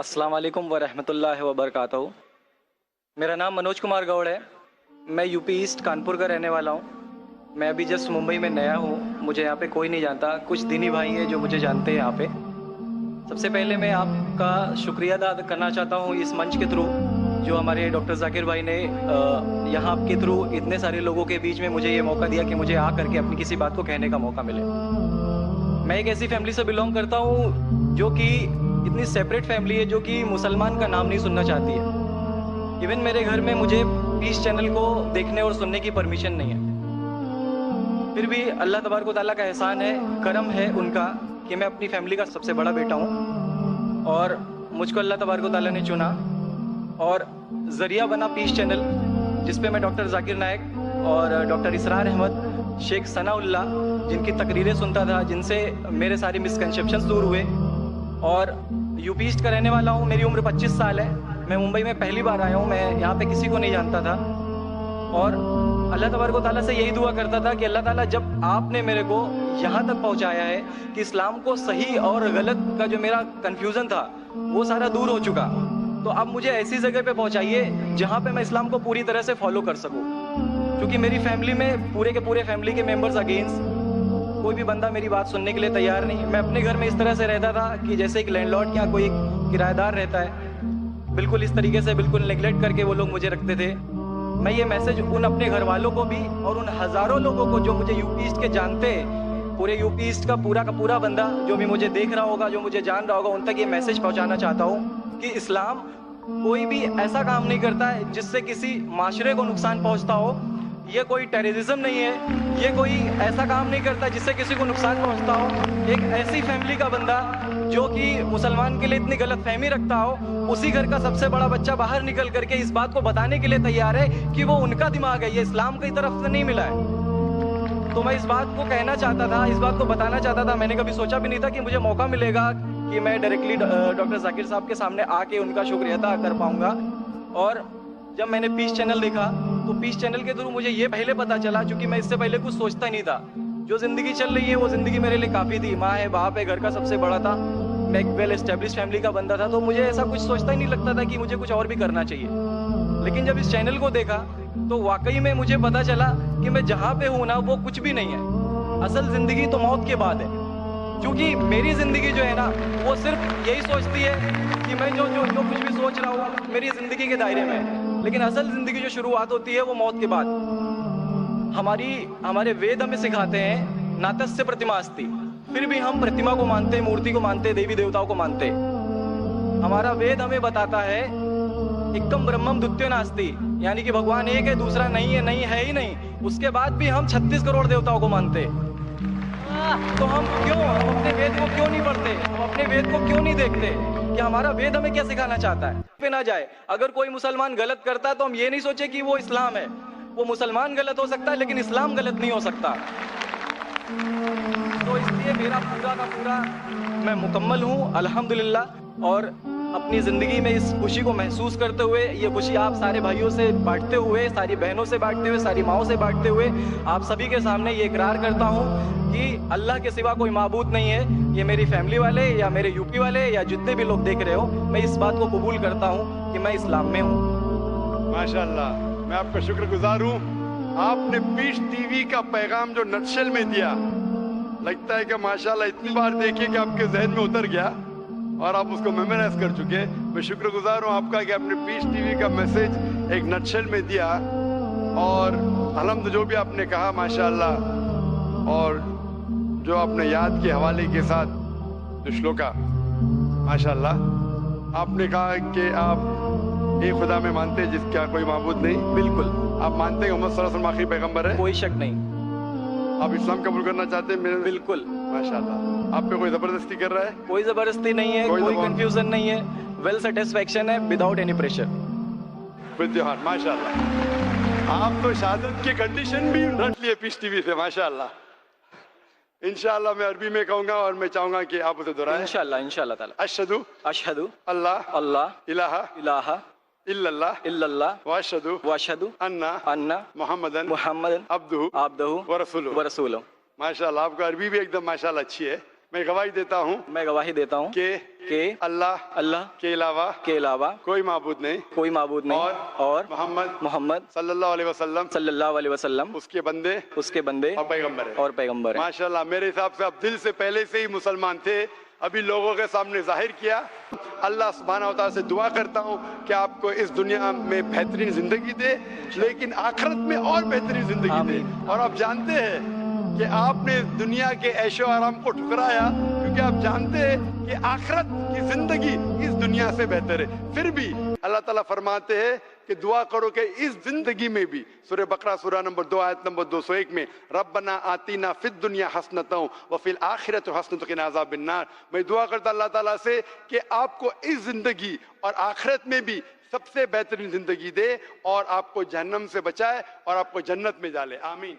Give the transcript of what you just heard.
अस्सलाम वालेकुम व रहमतुल्लाहि व बरकातहू। मेरा नाम मनोज कुमार गौड़ है। मैं यूपी ईस्ट कानपुर का रहने वाला हूँ। मैं अभी जस्ट मुंबई में नया हूँ। मुझे यहाँ पे कोई नहीं जानता, कुछ दीनी भाई हैं जो मुझे जानते हैं यहाँ पे। सबसे पहले मैं आपका शुक्रिया अदा करना चाहता हूँ इस मंच के थ्रू, जो हमारे डॉक्टर जाकिर भाई ने यहाँ के थ्रू इतने सारे लोगों के बीच में मुझे ये मौका दिया कि मुझे आ करके अपनी किसी बात को कहने का मौका मिले। मैं एक ऐसी फैमिली से बिलोंग करता हूँ जो कि इतनी सेपरेट फैमिली है, जो कि मुसलमान का नाम नहीं सुनना चाहती है। इवन मेरे घर में मुझे पीस चैनल को देखने और सुनने की परमिशन नहीं है। फिर भी अल्लाह तबारक व तआला का एहसान है, करम है उनका कि मैं अपनी फैमिली का सबसे बड़ा बेटा हूँ और मुझको अल्लाह तबारक व तआला ने चुना और ज़रिया बना पीस चैनल, जिसपे मैं डॉक्टर जाकिर नायक और डॉक्टर इसरार अहमद, शेख सनाउल्लाह, जिनकी तकरीरें सुनता था, जिनसे मेरे सारे मिसकंसेप्शंस दूर हुए। और यूपी ईस्ट का रहने वाला हूँ। मेरी उम्र 25 साल है। मैं मुंबई में पहली बार आया हूँ। मैं यहाँ पे किसी को नहीं जानता था और अल्लाह तबारक व तआला से यही दुआ करता था कि अल्लाह ताला जब आपने मेरे को यहाँ तक पहुँचाया है कि इस्लाम को सही और गलत का जो मेरा कन्फ्यूज़न था वो सारा दूर हो चुका, तो अब मुझे ऐसी जगह पे पहुँचाइए जहाँ पे मैं इस्लाम को पूरी तरह से फॉलो कर सकूँ। क्योंकि मेरी फैमिली में पूरे के पूरे फैमिली के मेंबर्स अगेंस्ट, कोई भी बंदा मेरी बात सुनने के लिए तैयार नहीं। मैं अपने घर में इस तरह से रहता था कि जैसे एक लैंडलॉर्ड या कोई किराएदार रहता है, बिल्कुल इस तरीके से बिल्कुल नेग्लेक्ट करके वो लोग मुझे रखते थे। मैं ये मैसेज उन अपने घर वालों को भी और उन हज़ारों लोगों को जो मुझे यूपी ईस्ट के जानते, पूरे यूपी ईस्ट का पूरा बंदा जो भी मुझे देख रहा होगा, जो मुझे जान रहा होगा, उन तक ये मैसेज पहुँचाना चाहता हूँ कि इस्लाम कोई भी ऐसा काम नहीं करता है जिससे किसी माशरे को नुकसान पहुँचता हो। ये कोई टेररिज्म नहीं है, ये कोई ऐसा काम नहीं करता जिससे किसी को नुकसान पहुंचता हो। एक ऐसी फैमिली का बंदा जो कि मुसलमान के लिए इतनी गलत फहमी रखता हो, उसी घर का सबसे बड़ा बच्चा बाहर निकल करके इस बात को बताने के लिए तैयार है कि वो उनका दिमाग है, ये इस्लाम की तरफ से नहीं मिला है। तो मैं इस बात को कहना चाहता था, इस बात को बताना चाहता था। मैंने कभी सोचा भी नहीं था कि मुझे मौका मिलेगा कि मैं डायरेक्टली डॉक्टर जाकिर साहब के सामने आके उनका शुक्रिया अदा कर पाऊंगा। और जब मैंने पीस चैनल देखा तो पीस चैनल के थ्रू मुझे ये पहले पता चला, क्योंकि मैं इससे पहले कुछ सोचता ही नहीं था। जो ज़िंदगी चल रही है वो ज़िंदगी मेरे लिए काफ़ी थी। माँ है, बाप है, घर का सबसे बड़ा था, मैं एक वेल एस्टेब्लिश फैमिली का बंदा था, तो मुझे ऐसा कुछ सोचता ही नहीं लगता था कि मुझे कुछ और भी करना चाहिए। लेकिन जब इस चैनल को देखा तो वाकई में मुझे पता चला कि मैं जहाँ पे हूँ ना वो कुछ भी नहीं है। असल ज़िंदगी तो मौत के बाद है, क्योंकि मेरी ज़िंदगी जो है ना वो सिर्फ यही सोचती है कि मैं जो जो जो कुछ भी सोच रहा हूँ मेरी ज़िंदगी के दायरे में है। लेकिन असल ज़िंदगी जो शुरुआत होती है वो मौत के बाद। हमारे वेद हमें सिखाते हैं नातस्य प्रतिमा अस्ति, फिर भी हम प्रतिमा को मानते, मूर्ति को मानते, देवी देवताओं को मानते। हमारा वेद हमें बताता है एकम ब्रह्मम द्वितीयो नास्ति, यानी कि भगवान एक है, दूसरा नहीं है ही नहीं। उसके बाद भी हम 36 करोड़ देवताओं को मानते। तो हम अपने वेद को क्यों नहीं पढ़ते? हम अपने वेद को क्यों नहीं देखते कि हमारा वेद हमें क्या सिखाना चाहता है? पे ना जाए, अगर कोई मुसलमान गलत करता है तो हम ये नहीं सोचे कि वो इस्लाम है। वो मुसलमान गलत हो सकता है लेकिन इस्लाम गलत नहीं हो सकता। तो इसलिए मेरा पूरा का पूरा मैं मुकम्मल हूँ अल्हम्दुलिल्लाह। और अपनी ज़िंदगी में इस खुशी को महसूस करते हुए, ये खुशी आप सारे भाइयों से बांटते हुए, सारी बहनों से बांटते हुए, सारी माओं से बांटते हुए, आप सभी के सामने ये इकरार करता हूँ कि अल्लाह के सिवा कोई माबूद नहीं है। ये मेरी फैमिली वाले या मेरे यूपी वाले या जितने भी लोग देख रहे हो, मैं इस बात को कबूल करता हूँ कि मैं इस्लाम में हूँ। माशाअल्लाह, मैं आपका शुक्रगुजार हूँ। आपने पीस टीवी का पैगाम जो नटशेल में दिया, लगता है कि माशाअल्लाह इतनी बार देखिए कि आपके जहन में उतर गया और आप उसको मेमोराइज कर चुके। मैं शुक्रगुजार हूँ आपका कि आपने पीस टीवी का मैसेज एक नटशेल में दिया। और अल्हम्दुलिल्लाह जो भी आपने कहा माशाअल्लाह, और जो आपने याद के हवाले के साथ जो श्लोका, माशाअल्लाह आपने कहा कि आप एक खुदा में मानते हैं जिसका कोई माबूद नहीं। बिल्कुल। आप मानते हैं मोहम्मद सल्लल्लाहु अलैहि वसल्लम आखिरी पैगंबर है? कोई शक नहीं। आप इस्लाम कबूल करना चाहते हैं? बिल्कुल। माशाअल्लाह। आप पे कोई जबरदस्ती कर रहा है? कोई जबरदस्ती नहीं है, कोई कंफ्यूजन नहीं है, वेल सेटिस्फेक्शन है without any pressure. With your heart, माशाअल्लाह। आप तो शहादत की कंडीशन भी रख लिए पीस टीवी से, माशाअल्लाह। इंशाअल्लाह मैं अरबी में कहूंगा और मैं चाहूंगा कि आप उसे दोहराएं। इंशाअल्लाह ताला। अशहदु अल्लाह इलाहा इल्लल्लाह व अशहदु अन्ना मुहम्मदन अब्दुहु व रसूलुहु। माशाअल्लाह, आपका अरबी भी एकदम माशाअल्लाह अच्छी है। मैं गवाही देता हूँ मैं गवाही देता हूँ कि अल्लाह अल्लाह के अलावा कोई माबूद नहीं कोई माबूद नहीं और मोहम्मद सल्लल्लाहु अलैहि वसल्लम उसके बंदे और पैगंबर है। माशाल्लाह, मेरे हिसाब से आप दिल से पहले से ही मुसलमान थे, अभी लोगों के सामने जाहिर किया। अल्लाह सुब्हानहू व तआला से दुआ करता हूँ कि आपको इस दुनिया में बेहतरीन जिंदगी दे, लेकिन आखिरत में और बेहतरीन जिंदगी दे। और आप जानते हैं कि आपने दुनिया के ऐशो आराम को ठुकराया, क्योंकि आप जानते हैं कि आखिरत की जिंदगी इस दुनिया से बेहतर है। फिर भी अल्लाह ताला फरमाते हैं कि दुआ करो कि इस जिंदगी में भी, सूरह बकरा सूरह नंबर 2 आयत नंबर 201 में, रब्बना आतीना फिद दुनिया हसनतों व फिल आखिरत हसनतों के अज़ाबिन नार। मैं दुआ करता अल्लाह ताला से कि आपको इस जिंदगी और आखिरत में भी सबसे बेहतरीन जिंदगी दे और आपको जहन्नम से बचाए और आपको जन्नत में डाले। आमीन।